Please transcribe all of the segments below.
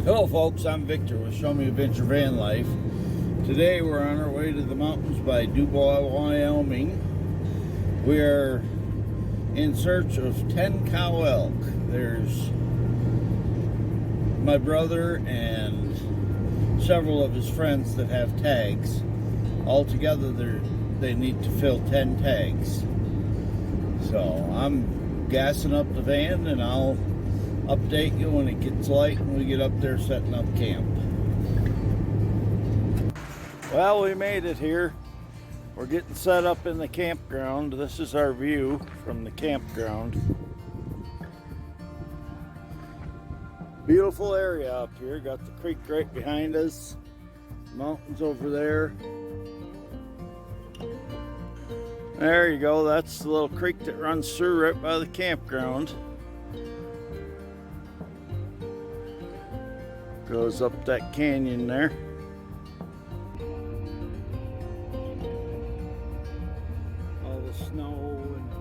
Hello folks, I'm Victor with Show Me Adventure Van Life. Today we're on our way to the mountains by Dubois, Wyoming. We are in search of 10 cow elk. There's my brother and several of his friends that have tags. Altogether they need to fill 10 tags. So I'm gassing up the van and I'll update you when it gets light and we get up there setting up camp. Well, we made it here. We're getting set up in the campground. This is our view from the campground. Beautiful area up here. Got the creek right behind us. Mountains over there. There you go. That's the little creek that runs through right by the campground. Goes up that canyon there. All the snow and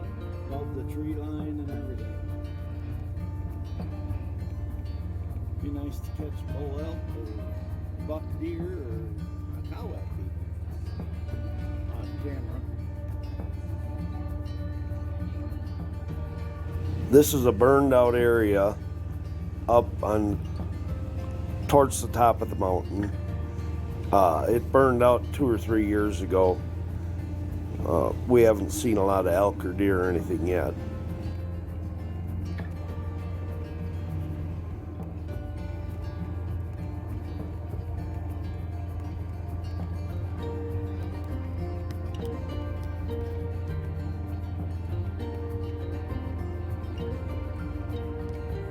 above the tree line and everything. Be nice to catch a bull elk or buck deer or a cow elk even on camera. This is a burned out area up on towards the top of the mountain. It burned out 2 or 3 years ago. We haven't seen a lot of elk or deer or anything yet.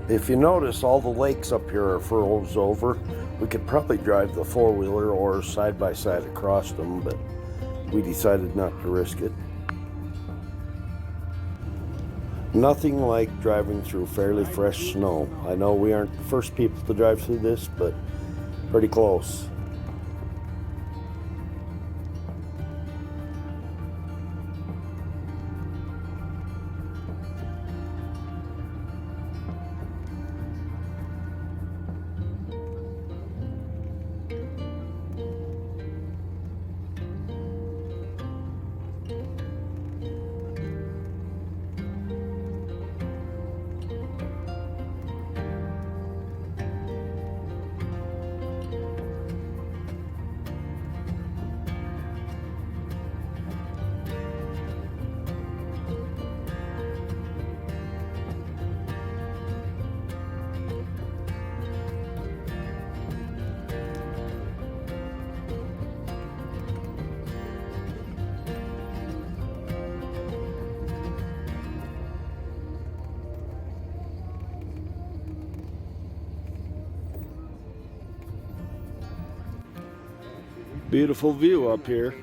If you notice, all the lakes up here are furrows over. We could probably drive the four-wheeler or side-by-side across them, but we decided not to risk it. Nothing like driving through fairly fresh snow. I know we aren't the first people to drive through this, but pretty close. Beautiful view up here.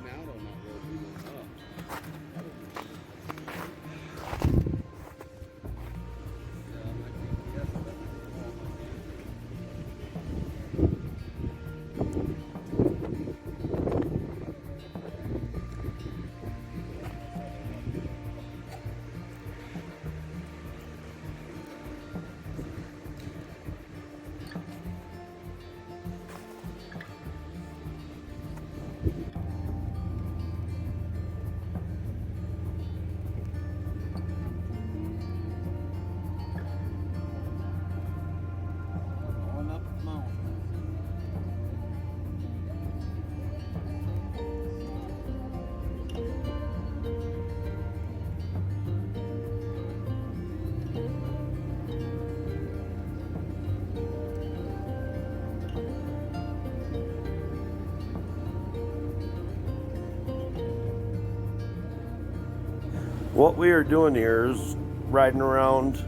What we are doing here is riding around,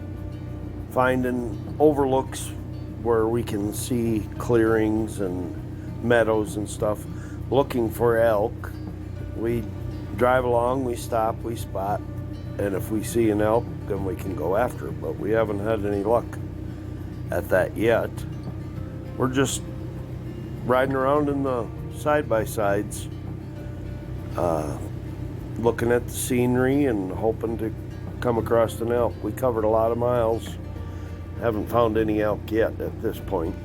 finding overlooks where we can see clearings and meadows and stuff, looking for elk. We drive along, we stop, we spot, and if we see an elk, then we can go after it, but we haven't had any luck at that yet. We're just riding around in the side-by-sides, looking at the scenery and hoping to come across an elk. We covered a lot of miles. Haven't found any elk yet at this point.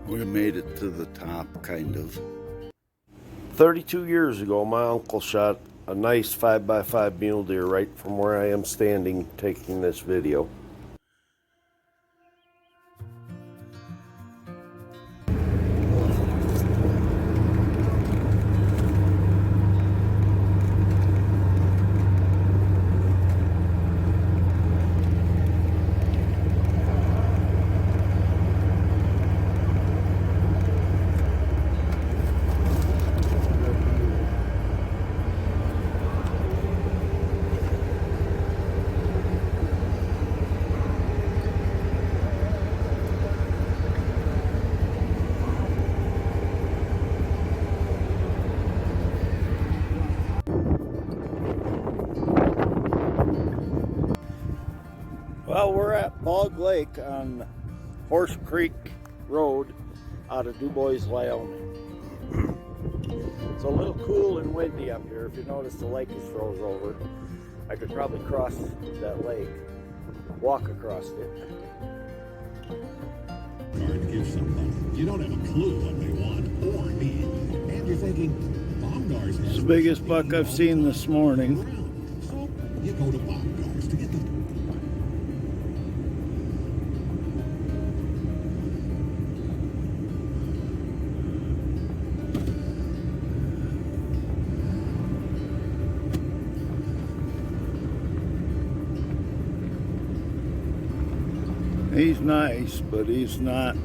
We made it to the top, kind of. 32 years ago, my uncle shot a nice 5x5 mule deer right from where I am standing taking this video. Well, we're at Bog Lake on Horse Creek Road out of DuBois, Wyoming. It's a little cool and windy up here. If you notice, the lake is froze over. I could probably cross that lake, walk across it. To give somebody. You don't have a clue what they want or need. And you're thinking, Baumgart's It's the biggest buck I've seen this morning. So you go to Baumgart's to get the He's nice, but he's not.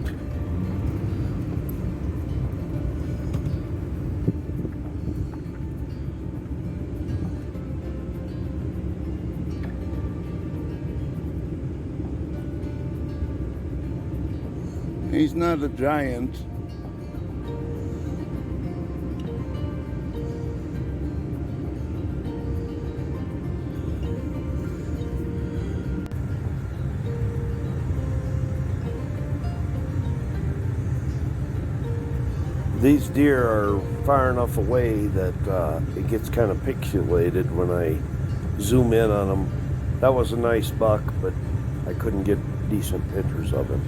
He's not a giant. These deer are far enough away that it gets kind of pixelated when I zoom in on them. That was a nice buck, but I couldn't get decent pictures of him.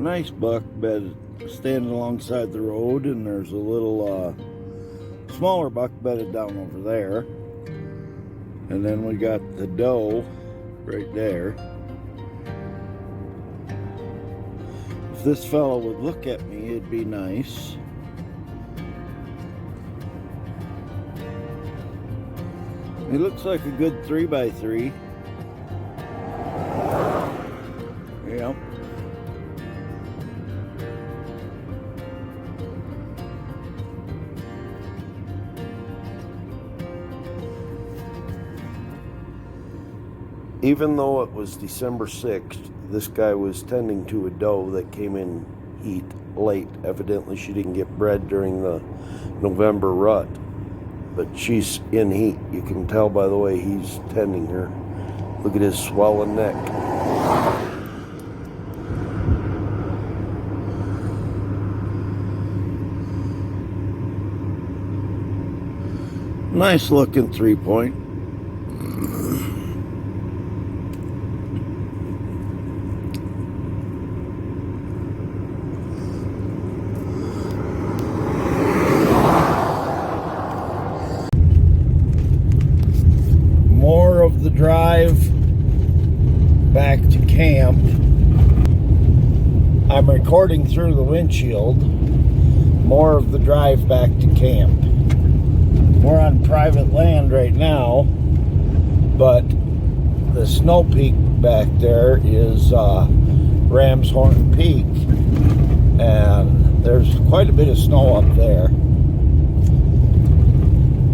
Nice buck bed standing alongside the road, and there's a little smaller buck bedded down over there. And then we got the doe right there. If this fellow would look at me, it'd be nice. He looks like a good 3x3. Yep. Even though it was December 6th, this guy was tending to a doe that came in heat late. Evidently, she didn't get bred during the November rut, but she's in heat. You can tell by the way he's tending her. Look at his swollen neck. Nice looking 3-point. More of the drive back to camp. I'm recording through the windshield. More of the drive back to camp. We're on private land right now, but the snow peak back there is Ram's Horn Peak, and there's quite a bit of snow up there.